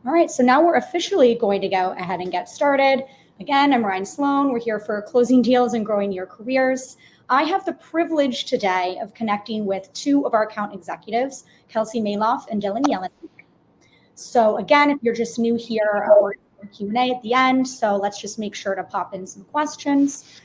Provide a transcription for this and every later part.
All right, so now we're officially going to go ahead and get started. Again, I'm Ryan Sloan. We're here for closing deals and growing your careers. I have the privilege today of connecting with two of our account executives, Kelsey Malof and Dylan Yelinek. So again, if you're just new here, we're going to Q&A at the end, so let's just make sure to pop in some questions.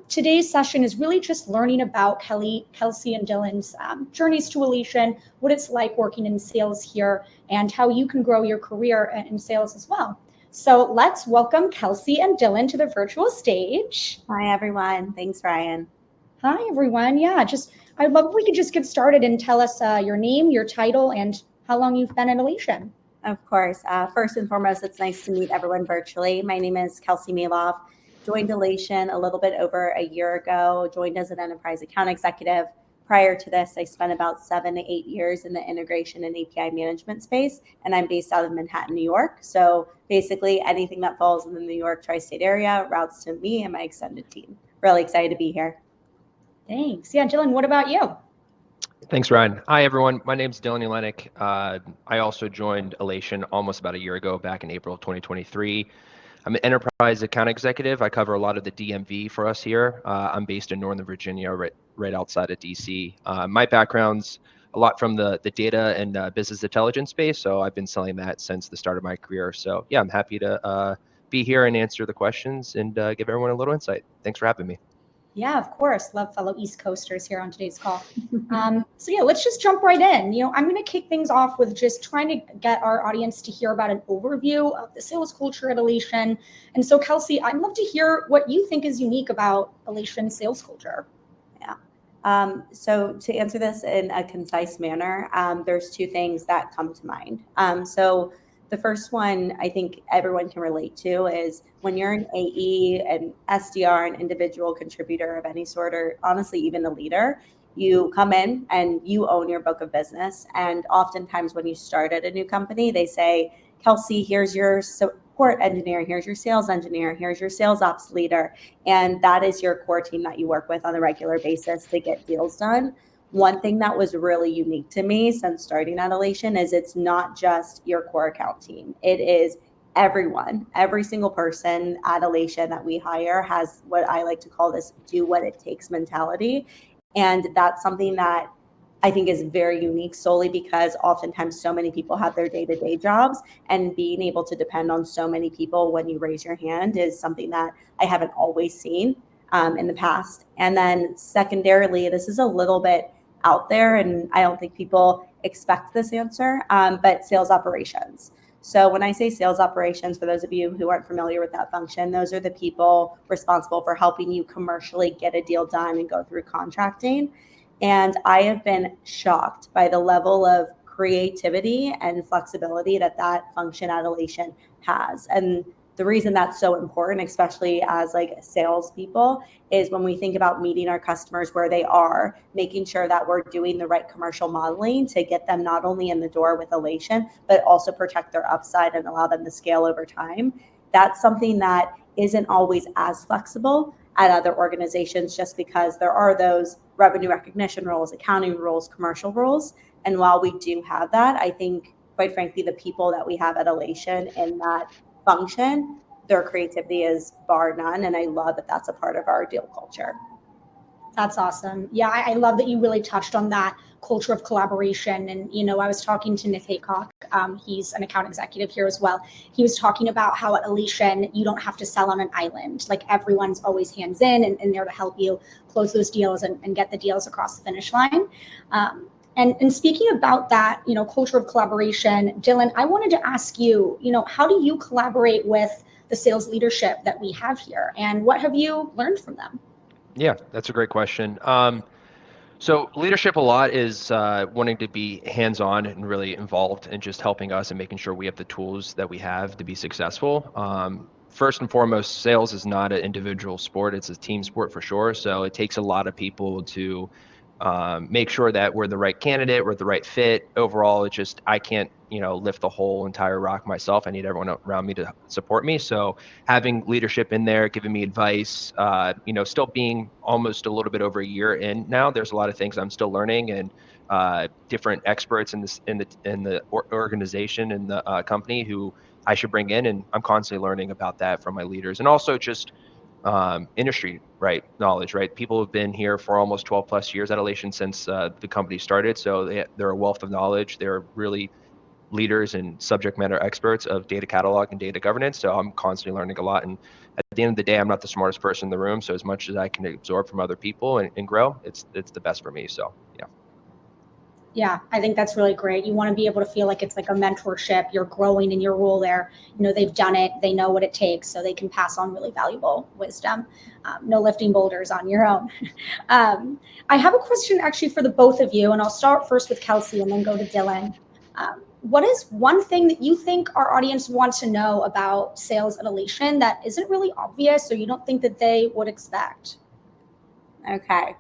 Today's session is really just learning about Kelsey and Dylan's journeys to Alation, what it's like working in sales here, and how you can grow your career in sales as well. So let's welcome Kelsey and Dylan to the virtual stage. Hi, everyone. Thanks, Ryan. Hi, everyone. Yeah, I'd love if we could just get started and tell us your name, your title, and how long you've been at Alation. Of course. First and foremost, it's nice to meet everyone virtually. My name is Kelsey Malof. Joined Alation a little bit over a year ago, joined as an enterprise account executive. Prior to this, I spent about 7 to 8 years in the integration and API management space, and I'm based out of Manhattan, New York. So basically anything that falls in the New York tri-state area routes to me and my extended team. Really excited to be here. Thanks. Yeah, Dylan, what about you? Thanks, Ryan. Hi, everyone. My name's Dylan Yelinek. I also joined Alation almost about a year ago, back in April of 2023. I'm an enterprise account executive. I cover a lot of the DMV for us here. I'm based in Northern Virginia, right outside of DC. My background's a lot from the data and business intelligence space, so I've been selling that since the start of my career. So yeah, I'm happy to be here and answer the questions and give everyone a little insight. Thanks for having me. Yeah, of course. Love fellow East Coasters here on today's call. So yeah, let's just jump right in. I'm going to kick things off with just trying to get our audience to hear about an overview of the sales culture at Alation. And so Kelsey, I'd love to hear what you think is unique about Alation's sales culture. Yeah. So to answer this in a concise manner, there's two things that come to mind. So the first one I think everyone can relate to is when you're an AE, an SDR, an individual contributor of any sort, or honestly, even a leader, you come in and you own your book of business. And oftentimes when you start at a new company, they say, Kelsey, here's your support engineer, here's your sales engineer, here's your sales ops leader. And that is your core team that you work with on a regular basis to get deals done. One thing that was really unique to me since starting at Alation is it's not just your core account team. It is everyone, every single person at Alation that we hire has what I like to call this do what it takes mentality. And that's something that I think is very unique solely because oftentimes so many people have their day-to-day jobs, and being able to depend on so many people when you raise your hand is something that I haven't always seen in the past. And then secondarily, this is a little bit out there, and I don't think people expect this answer, but sales operations. So when I say sales operations, for those of you who aren't familiar with that function, those are the people responsible for helping you commercially get a deal done and go through contracting. And I have been shocked by the level of creativity and flexibility that function at Alation has. And the reason that's so important, especially as like salespeople, is when we think about meeting our customers where they are, making sure that we're doing the right commercial modeling to get them not only in the door with Alation, but also protect their upside and allow them to scale over time. That's something that isn't always as flexible at other organizations just because there are those revenue recognition roles, accounting roles, commercial roles. And while we do have that, I think, quite frankly, the people that we have at Alation in that function, their creativity is bar none. And I love that that's a part of our deal culture. That's awesome. Yeah, I love that you really touched on that culture of collaboration. And, I was talking to Nick Haycock. He's an account executive here as well. He was talking about how at Alation, you don't have to sell on an island. Like everyone's always hands in and there to help you close those deals and get the deals across the finish line. And speaking about that, culture of collaboration, Dylan, I wanted to ask you, how do you collaborate with the sales leadership that we have here? And what have you learned from them? Yeah, that's a great question. So leadership a lot is wanting to be hands-on and really involved in just helping us and making sure we have the tools that we have to be successful. First and foremost, sales is not an individual sport. It's a team sport for sure. So it takes a lot of people to make sure that we're the right candidate, we're the right fit. Overall, it's just, I can't, lift the whole entire rock myself. I need everyone around me to support me. So having leadership in there, giving me advice, still being almost a little bit over a year in now, there's a lot of things I'm still learning and different experts in the organization and the company who I should bring in, and I'm constantly learning about that from my leaders, and also just industry knowledge. People have been here for almost 12 plus years at Alation since the company started, so they're a wealth of knowledge. They're really leaders and subject matter experts of data catalog and data governance. So I'm constantly learning a lot. And at the end of the day, I'm not the smartest person in the room. So as much as I can absorb from other people and grow, it's the best for me. So yeah. Yeah, I think that's really great. You want to be able to feel like it's like a mentorship. You're growing in your role there. They've done it. They know what it takes, so they can pass on really valuable wisdom. No lifting boulders on your own. I have a question actually for the both of you, and I'll start first with Kelsey and then go to Dylan. What is one thing that you think our audience wants to know about sales at Alation that isn't really obvious or you don't think that they would expect? Okay.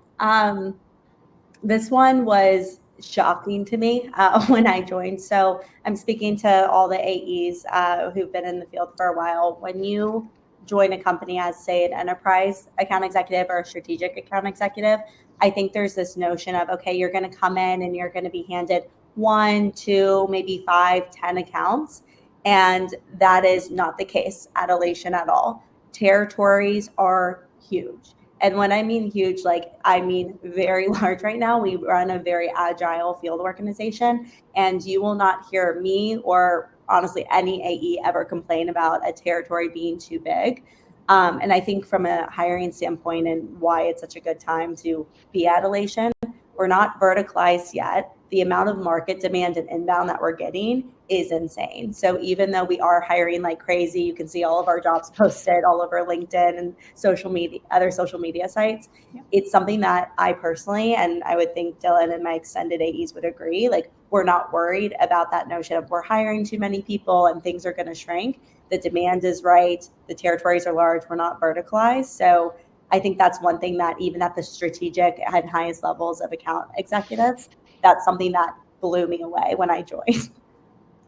This one was shocking to me when I joined. So I'm speaking to all the AEs who've been in the field for a while. When you join a company as, say, an enterprise account executive or a strategic account executive, I think there's this notion of, okay, you're going to come in and you're going to be handed 1, 2, maybe 5, 10 accounts. And that is not the case at Alation at all. Territories are huge. And when I mean huge, I mean very large right now. We run a very agile field organization, and you will not hear me or honestly any AE ever complain about a territory being too big. And I think from a hiring standpoint and why it's such a good time to be at Alation, we're not verticalized yet. The amount of market demand and inbound that we're getting is insane. So even though we are hiring like crazy, you can see all of our jobs posted all over LinkedIn and social media, other social media sites. Yeah. It's something that I personally, and I would think Dylan and my extended AEs would agree, we're not worried about that notion of we're hiring too many people and things are going to shrink. The demand is right. The territories are large. We're not verticalized. So I think that's one thing that even at the strategic and highest levels of account executives, that's something that blew me away when I joined.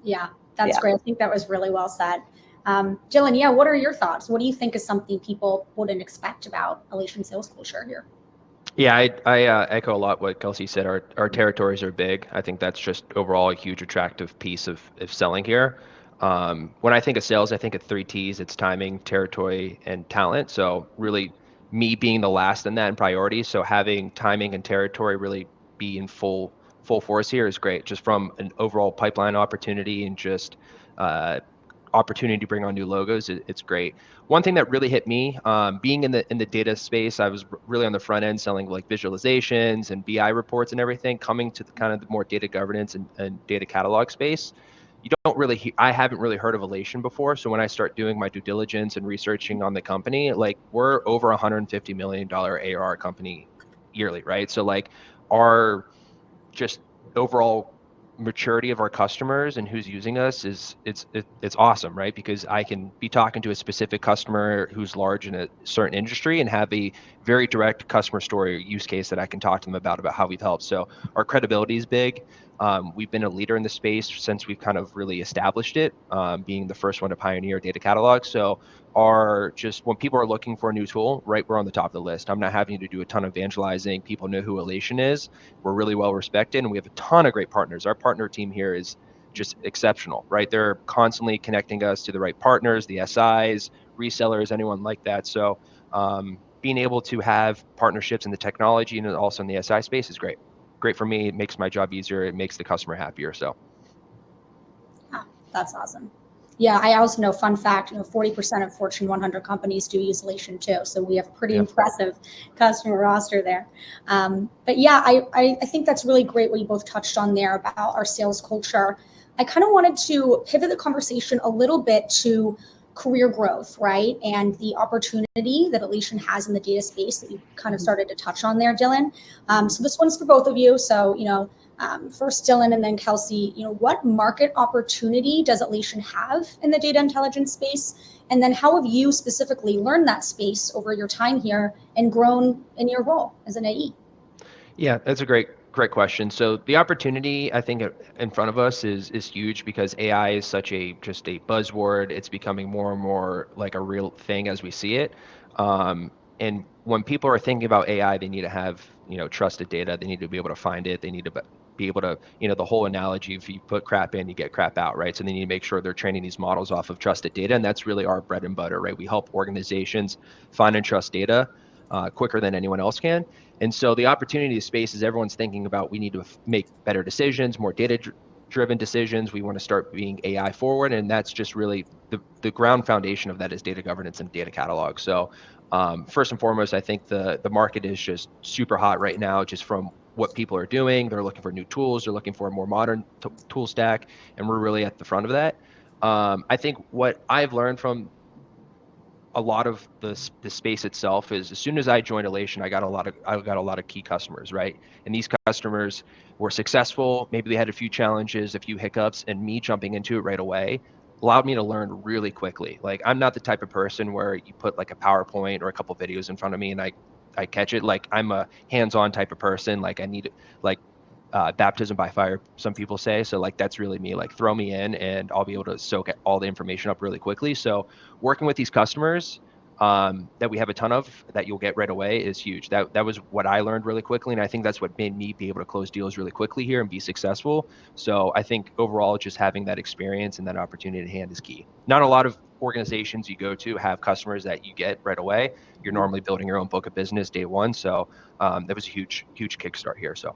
Yeah, that's great. I think that was really well said. Dylan, what are your thoughts? What do you think is something people wouldn't expect about Alation sales culture here? Yeah, I echo a lot what Kelsey said. Our territories are big. I think that's just overall a huge attractive piece of selling here. When I think of sales, I think of 3 T's. It's timing, territory, and talent. So really me being the last in that in priority. So having timing and territory really be in full force here is great, just from an overall pipeline opportunity and just opportunity to bring on new logos. It's great. One thing that really hit me, being in the data space, I was really on the front end selling like visualizations and BI reports and everything. Coming to the kind of the more data governance and data catalog space, you don't really I haven't really heard of Alation before. So when I start doing my due diligence and researching on the company, we're over $150 million ARR company yearly, right? So our just overall maturity of our customers and who's using us it's awesome, right? Because I can be talking to a specific customer who's large in a certain industry and have a very direct customer story or use case that I can talk to them about how we've helped. So our credibility is big. We've been a leader in the space since we've kind of really established it, being the first one to pioneer data catalog. So when people are looking for a new tool, right, we're on the top of the list. I'm not having to do a ton of evangelizing. People know who Alation is. We're really well respected, and we have a ton of great partners. Our partner team here is just exceptional, right? They're constantly connecting us to the right partners, the SIs, resellers, anyone like that. So being able to have partnerships in the technology and also in the SI space is great. Great for me. It makes my job easier. It makes the customer happier. So. Yeah, that's awesome. Yeah, I also know, fun fact, 40% of Fortune 100 companies do use Alation too. So we have a pretty impressive customer roster there. But yeah, I think that's really great what you both touched on there about our sales culture. I kind of wanted to pivot the conversation a little bit to career growth, right? And the opportunity that Alation has in the data space that you kind of started to touch on there, Dylan. So this one's for both of you. So, first Dylan and then Kelsey, what market opportunity does Alation have in the data intelligence space? And then how have you specifically learned that space over your time here and grown in your role as an AE? Yeah, that's a great question. So the opportunity, I think, in front of us is huge because AI is just a buzzword. It's becoming more and more like a real thing as we see it. And when people are thinking about AI, they need to have trusted data. They need to be able to find it. They need to be able to, the whole analogy, if you put crap in, you get crap out, right? So they need to make sure they're training these models off of trusted data. And that's really our bread and butter, right? We help organizations find and trust data quicker than anyone else can. And so the opportunity space is everyone's thinking about, we need to make better decisions, more data-driven decisions. We want to start being AI forward. And that's just really the ground foundation of that is data governance and data catalog. So first and foremost, I think the market is just super hot right now, just from what people are doing. They're looking for new tools. They're looking for a more modern tool stack. And we're really at the front of that. I think what I've learned from a lot of the space itself is, as soon as I joined Alation, I got a lot of key customers, right? And these customers were successful. Maybe they had a few challenges, a few hiccups, and me jumping into it right away allowed me to learn really quickly. Like, I'm not the type of person where you put like a PowerPoint or a couple videos in front of me and I catch it. Like, I'm a hands-on type of person. Like, I need like baptism by fire, some people say. So like, that's really me. Like, throw me in and I'll be able to soak all the information up really quickly. So working with these customers that we have a ton of that you'll get right away is huge. That was what I learned really quickly. And I think that's what made me be able to close deals really quickly here and be successful. So I think overall, just having that experience and that opportunity at hand is key. Not a lot of organizations you go to have customers that you get right away. You're normally building your own book of business day one. So that was a huge kickstart here. So.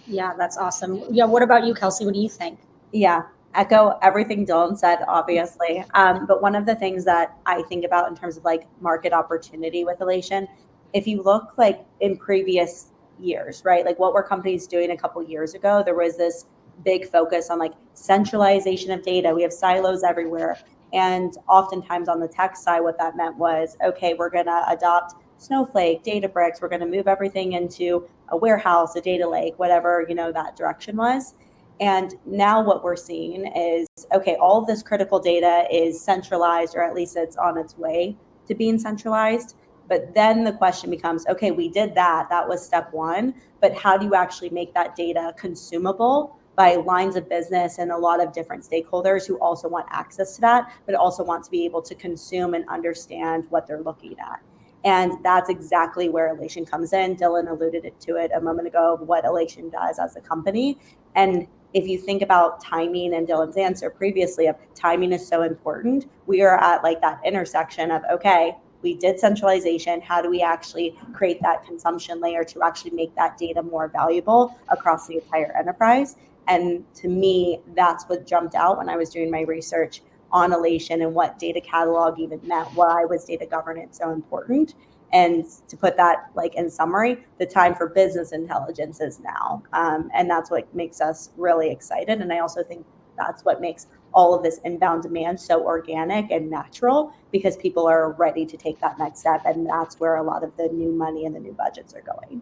Yeah, that's awesome. Yeah, what about you, Kelsey? What do you think? Yeah, echo everything Dylan said, obviously. But one of the things that I think about in terms of like market opportunity with Alation, if you look like in previous years, right? Like, what were companies doing a couple years ago? There was this big focus on like centralization of data. We have silos everywhere. And oftentimes on the tech side, what that meant was, okay, we're going to adopt Snowflake, Databricks, we're going to move everything into a warehouse, a data lake, whatever, that direction was. And now what we're seeing is, okay, all of this critical data is centralized, or at least it's on its way to being centralized. But then the question becomes, okay, we did that. That was step one. But how do you actually make that data consumable by lines of business and a lot of different stakeholders who also want access to that, but also want to be able to consume and understand what they're looking at? And that's exactly where Alation comes in. Dylan alluded to it a moment ago, of what Alation does as a company. And if you think about timing, and Dylan's answer previously of timing is so important, we are at like that intersection of, okay, we did centralization. How do we actually create that consumption layer to actually make that data more valuable across the entire enterprise? And to me, that's what jumped out when I was doing my research on Alation and what data catalog even meant. Why was data governance so important? And to put that like in summary, the time for business intelligence is now. And that's what makes us really excited. And I also think that's what makes all of this inbound demand so organic and natural, because people are ready to take that next step. And that's where a lot of the new money and the new budgets are going.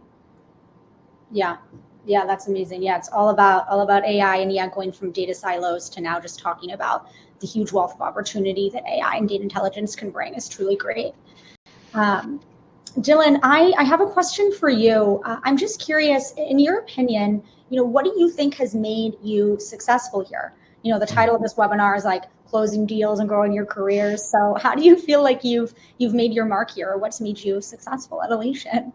Yeah, that's amazing. Yeah, it's all about AI, and going from data silos to now just talking about the huge wealth of opportunity that AI and data intelligence can bring is truly great. Dylan, I have a question for you. I'm just curious, in your opinion, what do you think has made you successful here? The title of this webinar is like closing deals and growing your careers. So how do you feel like you've made your mark here, or what's made you successful at Alation?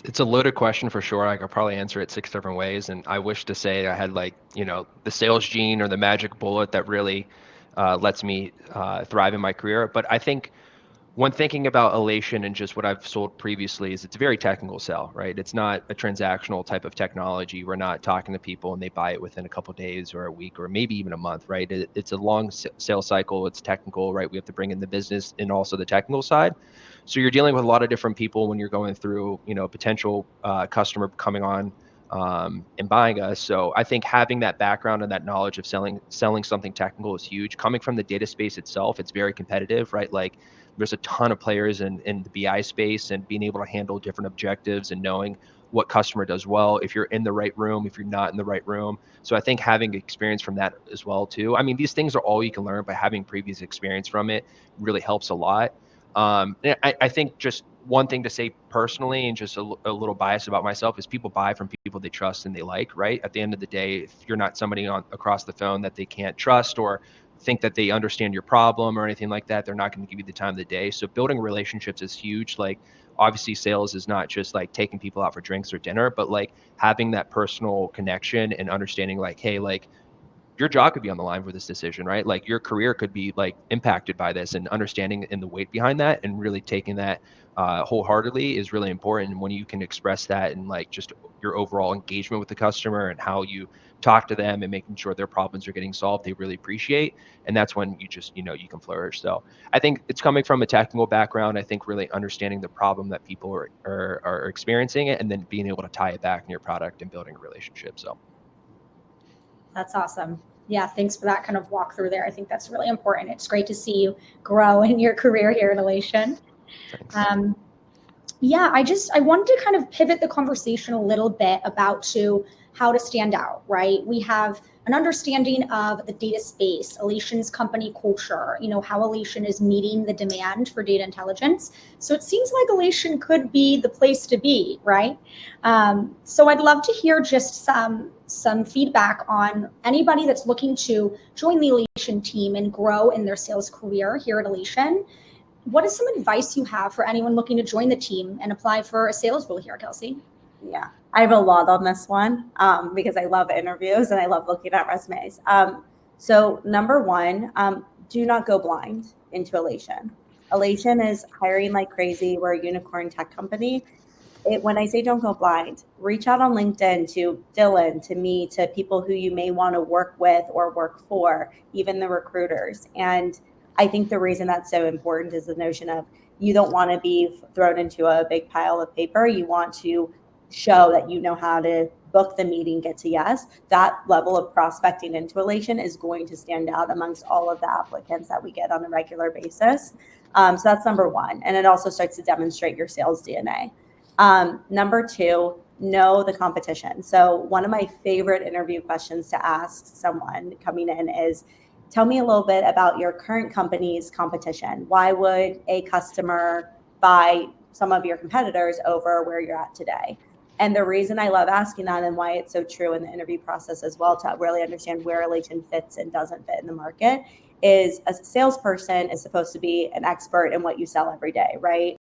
It's a loaded question for sure. I could probably answer it 6 different ways. And I wish to say I had like, the sales gene or the magic bullet that really lets me thrive in my career. But I think when thinking about Alation and just what I've sold previously is it's a very technical sell, right? It's not a transactional type of technology. We're not talking to people and they buy it within a couple of days or a week or maybe even a month, right? It's a long sales cycle. It's technical, right? We have to bring in the business and also the technical side. So you're dealing with a lot of different people when you're going through, potential customer coming on and buying us. So I think having that background and that knowledge of selling something technical is huge. Coming from the data space itself, it's very competitive, right? Like, there's a ton of players in the BI space, and being able to handle different objectives and knowing what customer does well, if you're in the right room, if you're not in the right room. So I think having experience from that as well too. I mean, these things are all you can learn, but having previous experience from it really helps a lot. I think just one thing to say personally, and just a little bias about myself, is people buy from people they trust and they like, right? At the end of the day, if you're not somebody across the phone that they can't trust, or think that they understand your problem or anything like that, they're not going to give you the time of the day. So building relationships is huge. Like obviously sales is not just like taking people out for drinks or dinner, but like having that personal connection and understanding like, hey, like your job could be on the line for this decision, right? Like your career could be like impacted by this, and understanding and the weight behind that and really taking that wholeheartedly is really important. And when you can express that and like just your overall engagement with the customer and how you talk to them and making sure their problems are getting solved, they really appreciate. And that's when you just, you can flourish. So I think it's coming from a technical background. I think really understanding the problem that people are experiencing it, and then being able to tie it back in your product and building a relationship. So That's awesome. Yeah, thanks for that kind of walkthrough there. I think that's really important. It's great to see you grow in your career here at Alation. thanks. Yeah, I wanted to kind of pivot the conversation a little bit about to how to stand out, right? We have an understanding of the data space, Alation's company culture, how Alation is meeting the demand for data intelligence. So it seems like Alation could be the place to be, right? So I'd love to hear just some feedback on anybody that's looking to join the Alation team and grow in their sales career here at Alation. What is some advice you have for anyone looking to join the team and apply for a sales role here, Kelsey? Yeah, I have a lot on this one because I love interviews and I love looking at resumes. So number one, do not go blind into Alation. Alation is hiring like crazy. We're a unicorn tech company. When I say don't go blind, reach out on LinkedIn to Dylan, to me, to people who you may want to work with or work for, even the recruiters. And I think the reason that's so important is the notion of you don't want to be thrown into a big pile of paper. You want to show that you know how to book the meeting, get to yes. That level of prospecting into Alation is going to stand out amongst all of the applicants that we get on a regular basis. So that's number one. And it also starts to demonstrate your sales DNA. Number two, know the competition. So one of my favorite interview questions to ask someone coming in is, tell me a little bit about your current company's competition. Why would a customer buy some of your competitors over where you're at today? And the reason I love asking that and why it's so true in the interview process as well, to really understand where Alation fits and doesn't fit in the market, is a salesperson is supposed to be an expert in what you sell every day, right?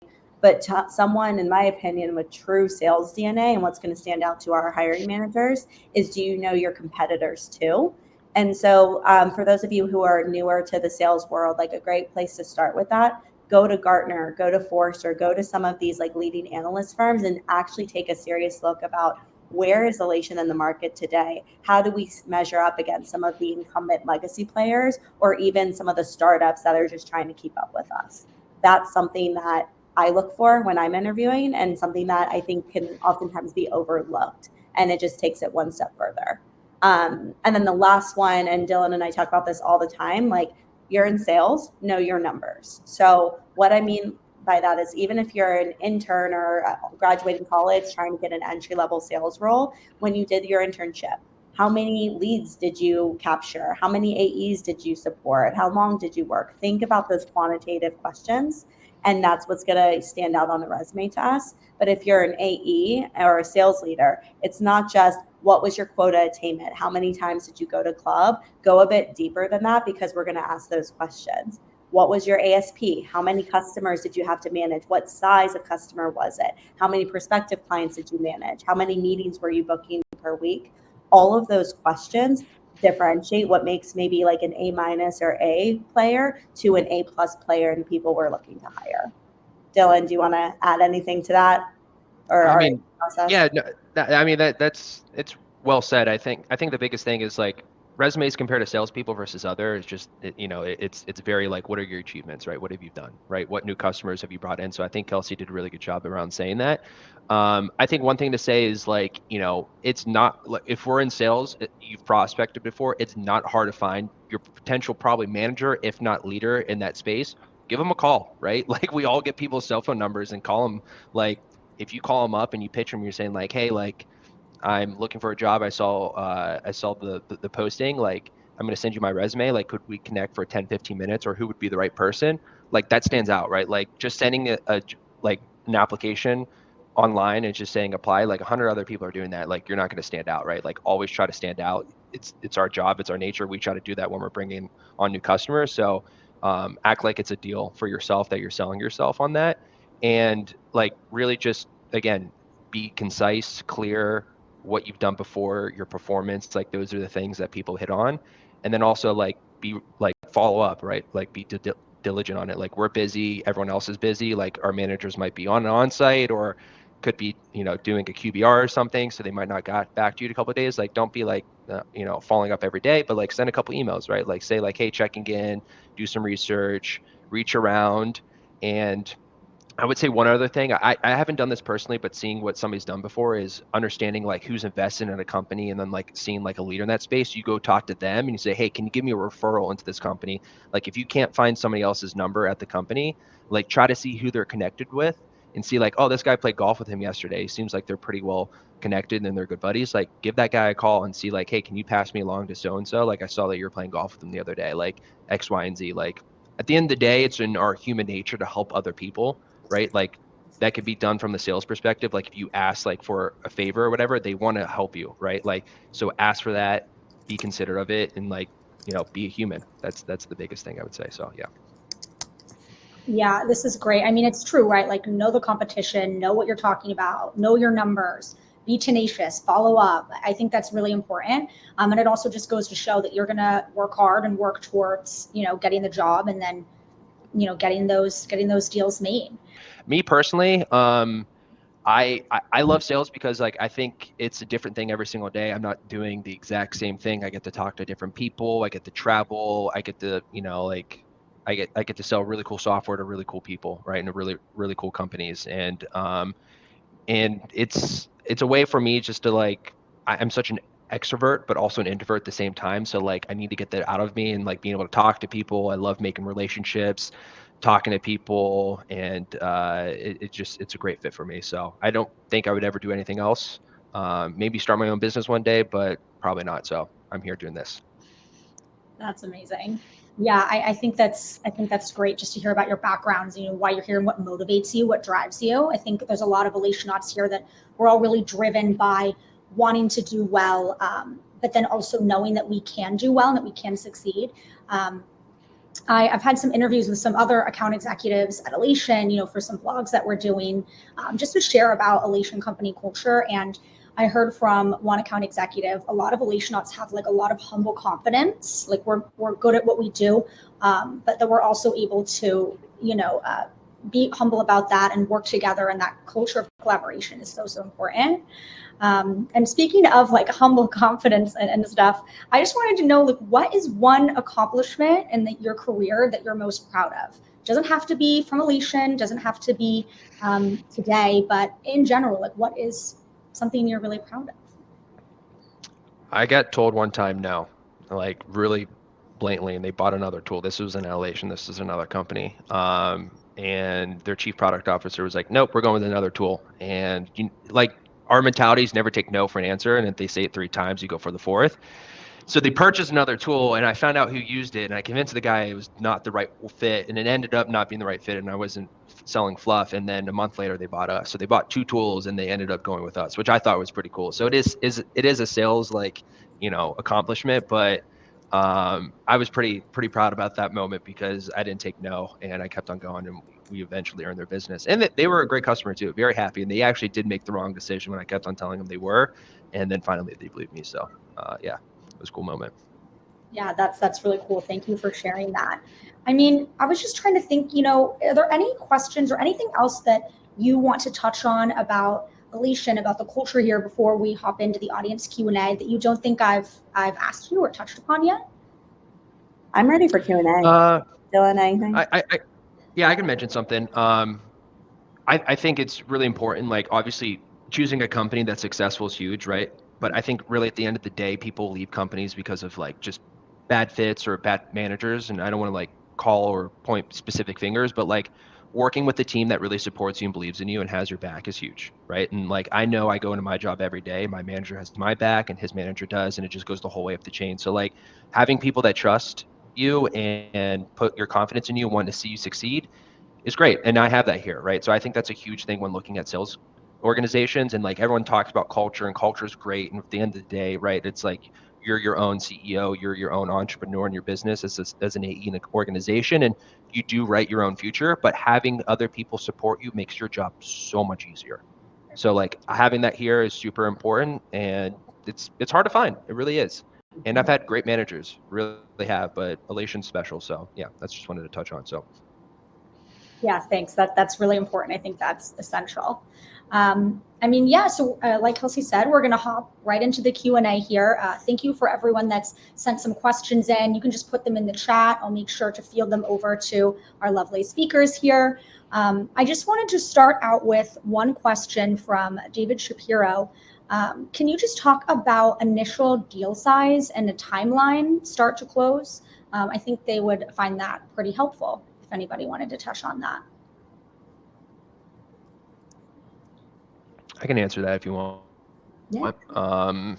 But someone, in my opinion, with true sales DNA and what's going to stand out to our hiring managers is, do you know your competitors too? And so for those of you who are newer to the sales world, like a great place to start with that, go to Gartner, go to Forrester, go to some of these like leading analyst firms and actually take a serious look about where is Alation in the market today? How do we measure up against some of the incumbent legacy players or even some of the startups that are just trying to keep up with us? That's something that I look for when I'm interviewing and something that I think can oftentimes be overlooked. And it just takes it one step further. And then the last one, and Dylan and I talk about this all the time, like you're in sales, know your numbers. So what I mean by that is even if you're an intern or graduating college trying to get an entry-level sales role, when you did your internship, how many leads did you capture? How many AEs did you support? How long did you work? Think about those quantitative questions. And that's what's going to stand out on the resume to us. But if you're an AE or a sales leader, it's not just what was your quota attainment? How many times did you go to club? Go a bit deeper than that because we're going to ask those questions. What was your ASP? How many customers did you have to manage? What size of customer was it? How many prospective clients did you manage? How many meetings were you booking per week? All of those questions differentiate what makes maybe like an A- or A player to an A+ player and people we're looking to hire. Dylan, do you want to add anything to that? Or I our mean, process? yeah, no, I mean it's well said. I think the biggest thing is like resumes compared to salespeople versus other is just it's very like, what are your achievements, right? What have you done, right? What new customers have you brought in? So I think Kelsey did a really good job around saying that. I think one thing to say is like, it's not like if we're in sales, you've prospected before, it's not hard to find your potential probably manager, if not leader in that space. Give them a call, right? Like we all get people's cell phone numbers and call them. Like if you call them up and you pitch them, you're saying like, hey, like I'm looking for a job. I saw the posting. Like I'm going to send you my resume. Like could we connect for 10, 15 minutes, or who would be the right person? Like that stands out, right? Like just sending like an application online and just saying apply, like 100 other people are doing that. Like you're not going to stand out, right? Like always try to stand out. it's our job, it's our nature. We try to do that when we're bringing on new customers. So act like it's a deal for yourself that you're selling yourself on that, and like really just again be concise, clear, what you've done before, your performance. Like those are the things that people hit on, and then also like be like follow up, right? Like be diligent on it. Like we're busy, everyone else is busy. Like our managers might be on site or could be doing a QBR or something, so they might not got back to you in a couple of days. Like don't be like following up every day, but like send a couple emails, right? Like say like, hey, checking in, do some research, reach around. And I would say one other thing, I haven't done this personally, but seeing what somebody's done before is understanding like who's invested in a company, and then like seeing like a leader in that space. You go talk to them and you say, hey, can you give me a referral into this company? Like if you can't find somebody else's number at the company, like try to see who they're connected with and see like, oh, this guy played golf with him yesterday. Seems like they're pretty well connected and they're good buddies. Like give that guy a call and see like, hey, can you pass me along to so-and-so? Like I saw that you're playing golf with them the other day, like X, Y, and Z. Like at the end of the day, it's in our human nature to help other people, right? Like that could be done from the sales perspective. Like if you ask like for a favor or whatever, they want to help you, right? Like, so ask for that, be considerate of it, and like, be a human. That's the biggest thing I would say. So yeah. Yeah, this is great. I mean, it's true, right? Like know the competition, know what you're talking about, know your numbers, be tenacious, follow up. I think that's really important. And it also just goes to show that you're going to work hard and work towards, getting the job, and then, getting those deals made. Me personally, I love sales because like I think it's a different thing every single day. I'm not doing the exact same thing. I get to talk to different people. I get to travel. I get to like I get to sell really cool software to really cool people, right? And to really cool companies. And it's a way for me just to like I'm such an extrovert but also an introvert at the same time. So like I need to get that out of me, and like being able to talk to people. I love making relationships, talking to people, and it's a great fit for me. So I don't think I would ever do anything else. Maybe start my own business one day, but probably not. So I'm here doing this. That's amazing. Yeah, I think that's great just to hear about your backgrounds, why you're here and what motivates you, what drives you. I think there's a lot of Alationauts here that we're all really driven by wanting to do well, but then also knowing that we can do well and that we can succeed. I've had some interviews with some other account executives at Alation, for some blogs that we're doing, just to share about Alation company culture. And I heard from one account executive, a lot of Alationauts have like a lot of humble confidence. Like we're good at what we do, but that we're also able to, be humble about that and work together. And that culture of collaboration is so important. And speaking of like humble confidence and stuff, I just wanted to know, like, what is one accomplishment in your career that you're most proud of? Doesn't have to be from Alation, doesn't have to be today, but in general, like what is something you're really proud of? I got told one time no, like really blatantly, and they bought another tool. This was an Alation. This is another company. And their chief product officer was like, nope, we're going with another tool. And like our mentality is never take no for an answer. And if they say it 3 times, you go for the 4th. So they purchased another tool, and I found out who used it, and I convinced the guy it was not the right fit, and it ended up not being the right fit, and I wasn't selling fluff. And then a month later, they bought us. So they bought 2 tools, and they ended up going with us, which I thought was pretty cool. So it is a sales like accomplishment, but I was pretty proud about that moment because I didn't take no, and I kept on going, and we eventually earned their business. And they were a great customer too, very happy, and they actually did make the wrong decision when I kept on telling them they were, and then finally they believed me. So yeah. It was a cool moment. Yeah, that's really cool. Thank you for sharing that. I mean, I was just trying to think, are there any questions or anything else that you want to touch on about Alation, about the culture here before we hop into the audience Q&A that you don't think I've asked you or touched upon yet? I'm ready for Q&A. Dylan, anything? Yeah, I can mention something. I think it's really important. Like obviously choosing a company that's successful is huge, right? But I think really at the end of the day, people leave companies because of like just bad fits or bad managers. And I don't want to like call or point specific fingers, but like working with a team that really supports you and believes in you and has your back is huge, right? And like I know I go into my job every day, my manager has my back and his manager does, and it just goes the whole way up the chain. So like having people that trust you and put your confidence in you and want to see you succeed is great. And I have that here, right? So I think that's a huge thing when looking at sales organizations. And like everyone talks about culture, and culture is great. And at the end of the day, right, it's like you're your own CEO, you're your own entrepreneur in your business as an AE in an organization, and you do write your own future, but having other people support you makes your job so much easier. So like having that here is super important, and it's hard to find. It really is. And I've had great managers, really have, but Alation's special. So yeah, that's just wanted to touch on. So yeah, thanks. That's really important. I think that's essential. I mean, yeah. So, like Kelsey said, we're going to hop right into the Q&A here. Thank you for everyone that's sent some questions in. You can just put them in the chat. I'll make sure to field them over to our lovely speakers here. I just wanted to start out with one question from David Shapiro. Can you just talk about initial deal size and the timeline, start to close? I think they would find that pretty helpful if anybody wanted to touch on that. I can answer that if you want. Yeah.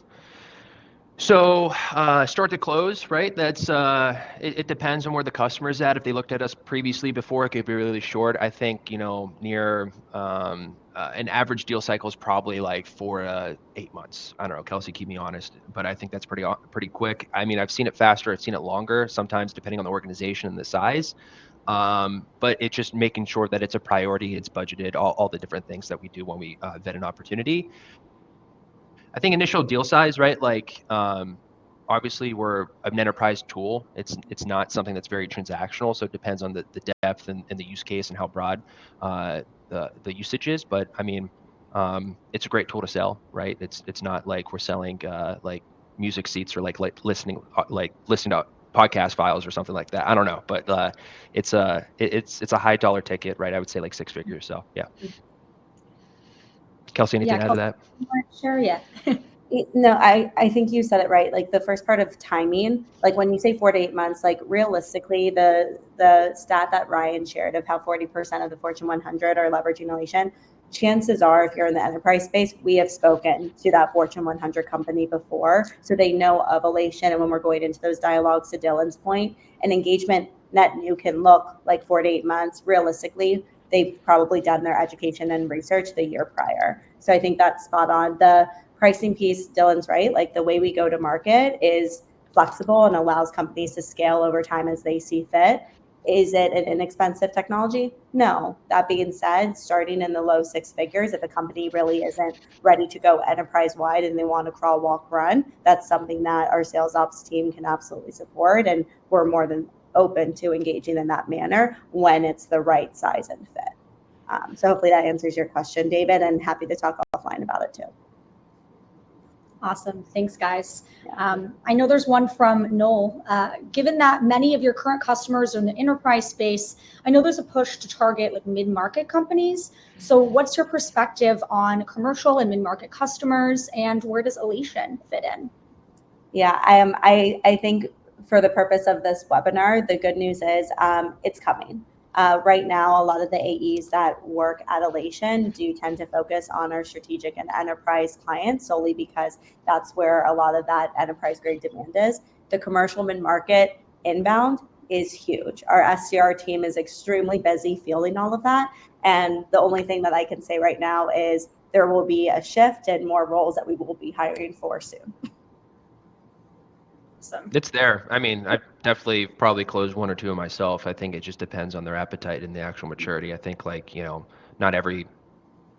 So start to close, right? That's it depends on where the customer's at. If they looked at us previously before, it could be really short. I think, near an average deal cycle is probably like 4 to 8 months. I don't know, Kelsey, keep me honest, but I think that's pretty quick. I mean, I've seen it faster, I've seen it longer, sometimes depending on the organization and the size. But it's just making sure that it's a priority, it's budgeted, all the different things that we do when we vet an opportunity. I think initial deal size, right? Like, obviously we're an enterprise tool. It's not something that's very transactional. So it depends on the depth and the use case and how broad the usage is. But I mean, it's a great tool to sell, right? It's not like we're selling like music seats or like listening to podcast files or something like that. I don't know, but it's a high dollar ticket, right? I would say like 6 figures. So yeah. Kelsey, anything to add to that? Sure, yeah. No, I think you said it right. Like the first part of timing, like when you say 4 to 8 months, like realistically, the stat that Ryan shared of how 40% of the Fortune 100 are leveraging Alation, chances are, if you're in the enterprise space, we have spoken to that Fortune 100 company before, so they know of Alation. And when we're going into those dialogues, to Dylan's point, an engagement net new can look like 4 to 8 months. Realistically, they've probably done their education and research the year prior. So I think that's spot on. The pricing piece, Dylan's right. Like the way we go to market is flexible and allows companies to scale over time as they see fit. Is it an inexpensive technology? No. That being said, starting in the low 6 figures, if a company really isn't ready to go enterprise wide and they want to crawl, walk, run, that's something that our sales ops team can absolutely support. And we're more than open to engaging in that manner when it's the right size and fit. So hopefully that answers your question, David, and happy to talk offline about it too. Awesome. Thanks, guys. I know there's one from Noel. Given that many of your current customers are in the enterprise space, I know there's a push to target like mid-market companies. So what's your perspective on commercial and mid-market customers, and where does Alation fit in? Yeah, I think for the purpose of this webinar, the good news is it's coming. Right now, a lot of the AEs that work at Alation do tend to focus on our strategic and enterprise clients solely because that's where a lot of that enterprise grade demand is. The commercial mid-market inbound is huge. Our SDR team is extremely busy fielding all of that. And the only thing that I can say right now is there will be a shift and more roles that we will be hiring for soon. It's there. I mean, I've definitely probably closed 1 or 2 of myself. I think it just depends on their appetite and the actual maturity. I think like, not every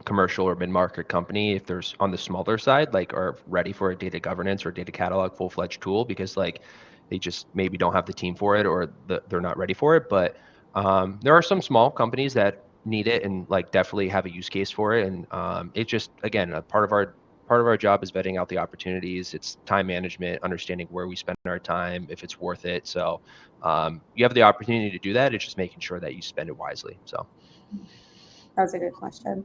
commercial or mid-market company, if there's on the smaller side, like are ready for a data governance or data catalog full-fledged tool because like they just maybe don't have the team for it or they're not ready for it. But there are some small companies that need it and like definitely have a use case for it. And it just, again, a part of our job is vetting out the opportunities. It's time management, understanding where we spend our time, if it's worth it. So you have the opportunity to do that. It's just making sure that you spend it wisely. So that was a good question.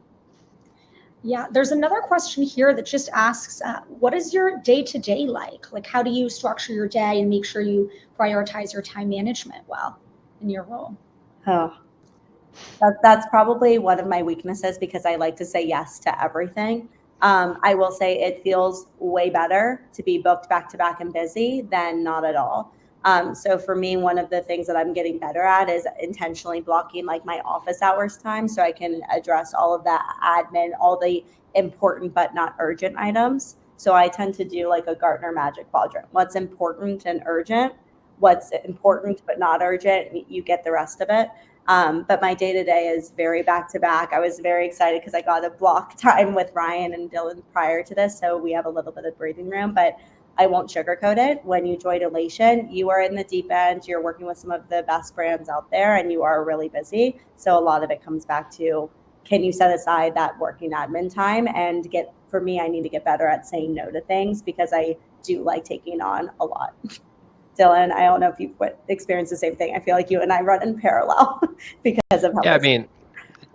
Yeah, there's another question here that just asks, what is your day-to-day like? Like, how do you structure your day and make sure you prioritize your time management well in your role? Oh, that's probably one of my weaknesses because I like to say yes to everything. I will say it feels way better to be booked back to back and busy than not at all. So for me, one of the things that I'm getting better at is intentionally blocking like my office hours time so I can address all of that admin, all the important but not urgent items. So I tend to do like a Gartner Magic Quadrant. What's important and urgent, what's important but not urgent, you get the rest of it. But my day-to-day is very back-to-back. I was very excited because I got a block time with Ryan and Dylan prior to this, so we have a little bit of breathing room, but I won't sugarcoat it. When you join Alation, you are in the deep end. You're working with some of the best brands out there, and you are really busy. So a lot of it comes back to, can you set aside that working admin time and for me, I need to get better at saying no to things because I do like taking on a lot. Dylan, I don't know if you've experienced the same thing. I feel like you and I run in parallel because of how Yeah, I busy. mean,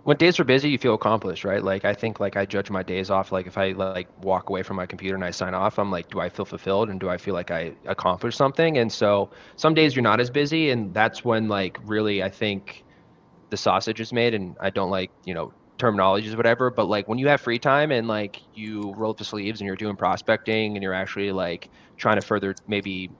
when days are busy, you feel accomplished, right? Like I think like I judge my days off. Like if I like walk away from my computer and I sign off, I'm like, do I feel fulfilled and do I feel like I accomplished something? And so some days you're not as busy, and that's when like really I think the sausage is made. And I don't like, terminologies or whatever, but like when you have free time and like you roll up the sleeves and you're doing prospecting and you're actually like trying to further maybe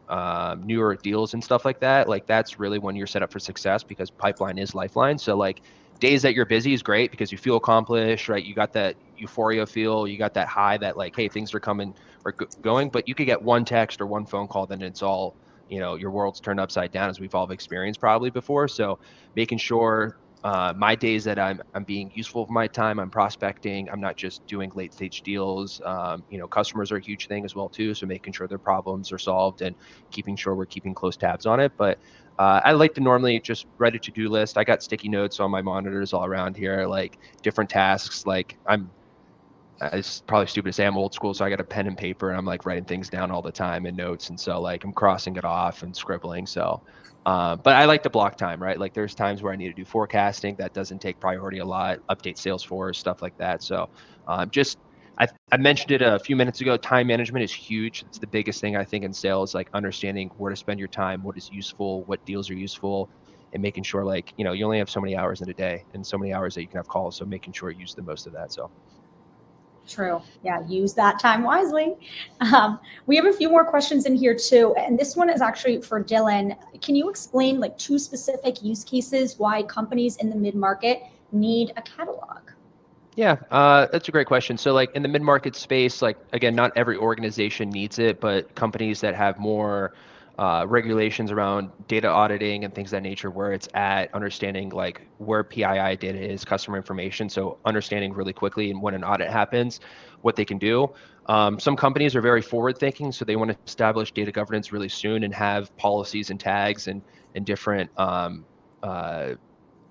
newer deals and stuff like that, like that's really when you're set up for success because pipeline is lifeline. So like days that you're busy is great because you feel accomplished, right? You got that euphoria feel, you got that high that like, hey, things are coming or going, but you could get one text or one phone call, then it's all, your world's turned upside down, as we've all experienced probably before. So making sure my days that I'm being useful with my time, I'm prospecting, I'm not just doing late stage deals. Customers are a huge thing as well too. So making sure their problems are solved and keeping sure we're keeping close tabs on it. But I like to normally just write a to-do list. I got sticky notes on my monitors all around here, like different tasks. Like it's probably stupid to say I'm old school, so I got a pen and paper and I'm like writing things down all the time in notes. And so like I'm crossing it off and scribbling. So, but I like to block time, right? Like there's times where I need to do forecasting that doesn't take priority a lot, update Salesforce, stuff like that. So I mentioned it a few minutes ago. Time management is huge. It's the biggest thing I think in sales, like understanding where to spend your time, what is useful, what deals are useful, and making sure like, you only have so many hours in a day and so many hours that you can have calls. So making sure you use the most of that. So. True. Yeah, use that time wisely. We have a few more questions in here too, and this one is actually for Dylan. Can you explain like two specific use cases why companies in the mid-market need a catalog? Yeah, that's a great question. So like in the mid-market space, like again, not every organization needs it, but companies that have more regulations around data auditing and things of that nature, where it's at, understanding like where PII data is, customer information. So understanding really quickly and when an audit happens, what they can do. Some companies are very forward thinking, so they want to establish data governance really soon and have policies and tags and different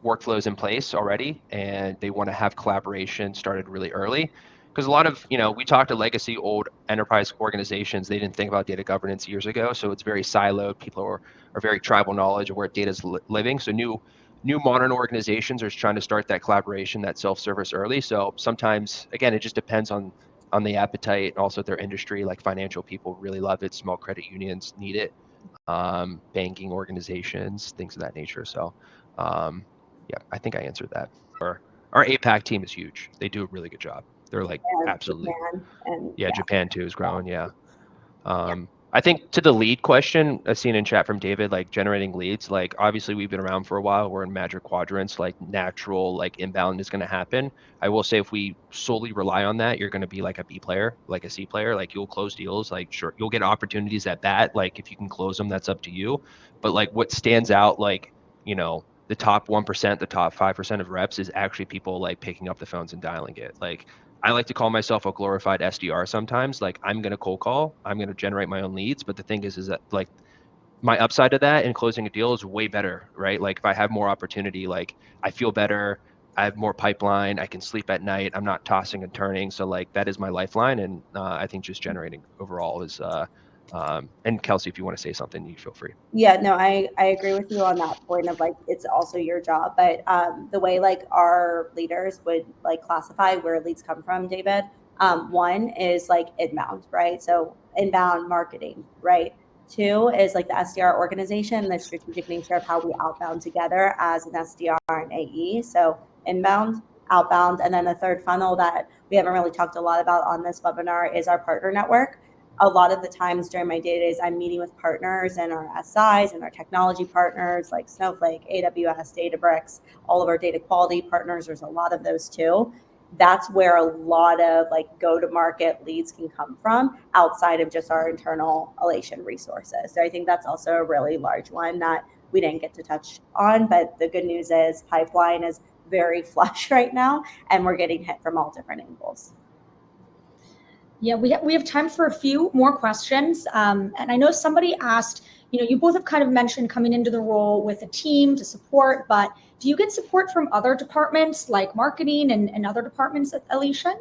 workflows in place already, and they want to have collaboration started really early. Because a lot of, we talked to legacy old enterprise organizations, they didn't think about data governance years ago. So it's very siloed. People are very tribal knowledge of where data is living. So new modern organizations are trying to start that collaboration, that self-service early. So sometimes, again, it just depends on the appetite and also their industry. Like financial people really love it. Small credit unions need it. Banking organizations, things of that nature. So, yeah, I think I answered that. Our APAC team is huge. They do a really good job. They're like And absolutely, Japan and yeah. Japan too is growing. Yeah. Yeah. I think to the lead question I've seen in chat from David, like generating leads, like obviously we've been around for a while. We're in magic quadrants, like natural, like inbound is going to happen. I will say if we solely rely on that, you're going to be like a B player, like a C player, like you'll close deals, like sure, you'll get opportunities at bat. Like if you can close them, that's up to you. But like what stands out, like, the top 1%, the top 5% of reps is actually people like picking up the phones and dialing it. Like I like to call myself a glorified SDR sometimes. Like I'm going to cold call, I'm going to generate my own leads. But the thing is that like my upside to that in closing a deal is way better, right? Like if I have more opportunity, like I feel better, I have more pipeline, I can sleep at night, I'm not tossing and turning. So like that is my lifeline. And I think just generating overall is, and Kelsey, if you want to say something, you feel free. Yeah, no, I agree with you on that point of like it's also your job, but the way like our leaders would like classify where leads come from, David. One is like inbound, right? So inbound marketing, right? Two is like the SDR organization, the strategic nature of how we outbound together as an SDR and AE. So inbound, outbound, and then the third funnel that we haven't really talked a lot about on this webinar is our partner network. A lot of the times during my day-to-days, I'm meeting with partners and our SIs and our technology partners like Snowflake, AWS, Databricks, all of our data quality partners. There's a lot of those too. that's where a lot of like go-to-market leads can come from outside of just our internal Alation resources. So I think that's also a really large one that we didn't get to touch on, but the good news is pipeline is very flush right now, and we're getting hit from all different angles. Yeah, we have time for a few more questions. And I know somebody asked, you both have kind of mentioned coming into the role with a team to support, but do you get support from other departments like marketing and other departments at Alation?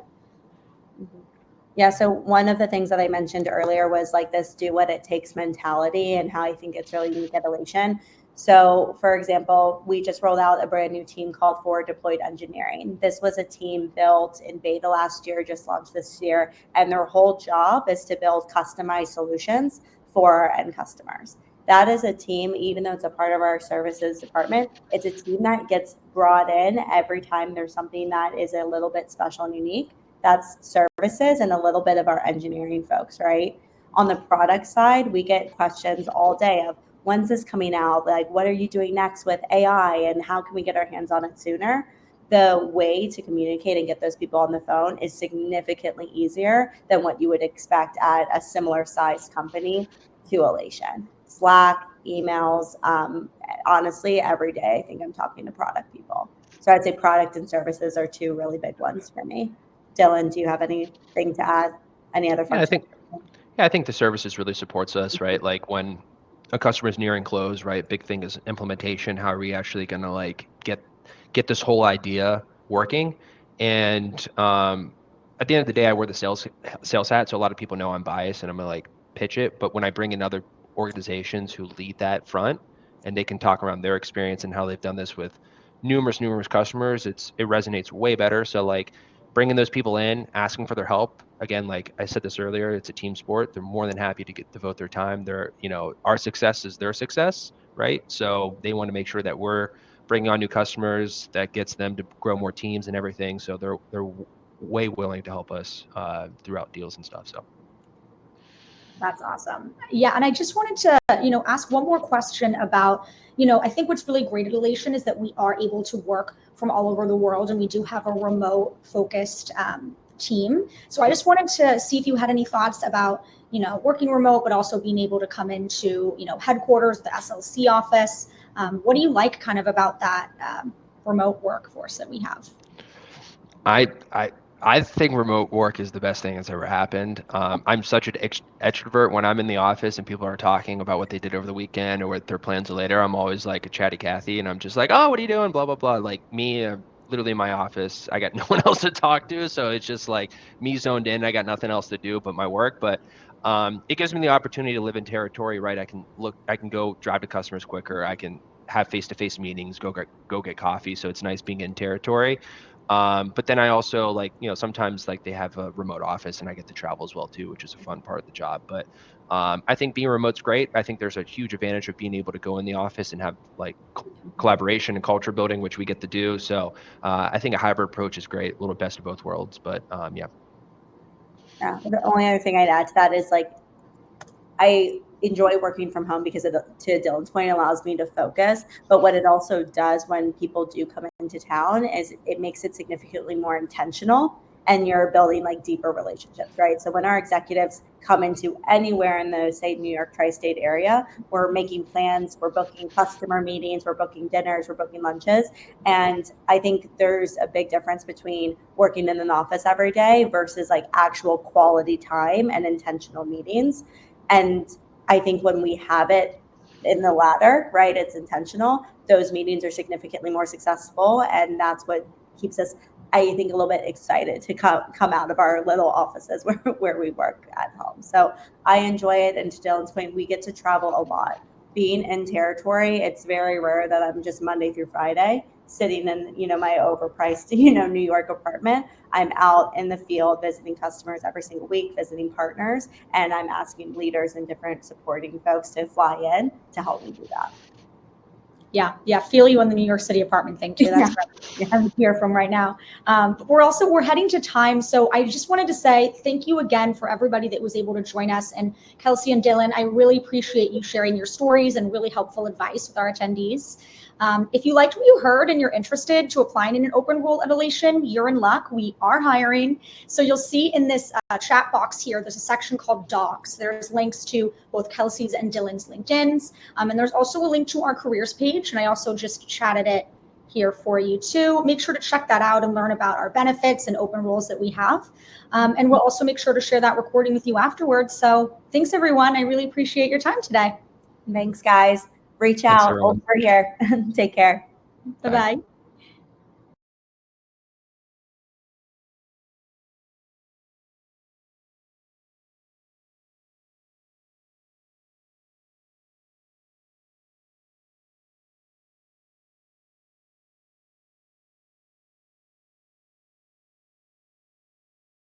Yeah, so one of the things that I mentioned earlier was like this do what it takes mentality and how I think it's really unique at Alation. So for example, we just rolled out a brand new team called Forward Deployed Engineering. This was a team built in beta last year, just launched this year, and their whole job is to build customized solutions for our end customers. That is a team, even though it's a part of our services department, it's a team that gets brought in every time there's something that is a little bit special and unique. That's services and a little bit of our engineering folks, right? On the product side, we get questions all day of when's this coming out? Like, what are you doing next with AI and how can we get our hands on it sooner? The way to communicate and get those people on the phone is significantly easier than what you would expect at a similar sized company to Alation. Slack, emails, honestly, every day I think I'm talking to product people. So I'd say product and services are two really big ones for me. Dylan, do you have anything to add? Any other functions? I think the services really supports us, right? Like when a customer is nearing close, right? Big thing is implementation. How are we actually going to like get this whole idea working? And at the end of the day, I wear the sales hat, so a lot of people know I'm biased and I'm gonna like pitch it. But when I bring in other organizations who lead that front and they can talk around their experience and how they've done this with numerous customers, it resonates way better. So like bringing those people in, asking for their help. Again, like I said this earlier, it's a team sport. They're more than happy to devote their time. Our success is their success, right? So they want to make sure that we're bringing on new customers that gets them to grow more teams and everything. So they're way willing to help us throughout deals and stuff. So that's awesome. Yeah, and I just wanted to, ask one more question about, I think what's really great at Alation is that we are able to work from all over the world, and we do have a remote focused team. So I just wanted to see if you had any thoughts about, working remote, but also being able to come into, headquarters, the SLC office. What do you like kind of about that remote workforce that we have? I think remote work is the best thing that's ever happened. I'm such an extrovert. When I'm in the office and people are talking about what they did over the weekend or what their plans are later, I'm always like a chatty Cathy, and I'm just like, oh, what are you doing? Blah, blah, blah. Like me, literally in my office, I got no one else to talk to. So it's just like me zoned in. I got nothing else to do but my work. But it gives me the opportunity to live in territory, right? I can go drive to customers quicker. I can have face-to-face meetings, go get coffee. So it's nice being in territory. But then I also like, sometimes like they have a remote office and I get to travel as well too, which is a fun part of the job. But I think being remote's great. I think there's a huge advantage of being able to go in the office and have like collaboration and culture building, which we get to do. So I think a hybrid approach is great, a little best of both worlds. But yeah. Yeah. The only other thing I'd add to that is like I enjoy working from home because to Dylan's point, it allows me to focus. But what it also does when people do come into town is it makes it significantly more intentional, and you're building like deeper relationships, right? So when our executives come into anywhere in the, say, New York tri-state area, we're making plans, we're booking customer meetings, we're booking dinners, we're booking lunches. And I think there's a big difference between working in an office every day versus like actual quality time and intentional meetings. And I think when we have it in the latter, right, it's intentional, those meetings are significantly more successful. And that's what keeps us, I think, a little bit excited to come out of our little offices where we work at home. So I enjoy it. And to Dylan's point, we get to travel a lot. Being in territory, it's very rare that I'm just Monday through Friday sitting in, my overpriced, New York apartment. I'm out in the field visiting customers every single week, visiting partners, and I'm asking leaders and different supporting folks to fly in to help me do that. Yeah. Feel you on the New York City apartment thing too. That's where I'm here from right now. But we're heading to time. So I just wanted to say thank you again for everybody that was able to join us. And Kelsey and Dylan, I really appreciate you sharing your stories and really helpful advice with our attendees. If you liked what you heard and you're interested to applying in an open role at Alation, you're in luck. We are hiring. So you'll see in this chat box here, there's a section called Docs. There's links to both Kelsey's and Dylan's LinkedIns. And there's also a link to our careers page. And I also just chatted it here for you too. Make sure to check that out and learn about our benefits and open roles that we have. And we'll also make sure to share that recording with you afterwards. So thanks, everyone. I really appreciate your time today. Thanks, guys. Reach Thanks, out everyone. over here. Take care. Bye-bye.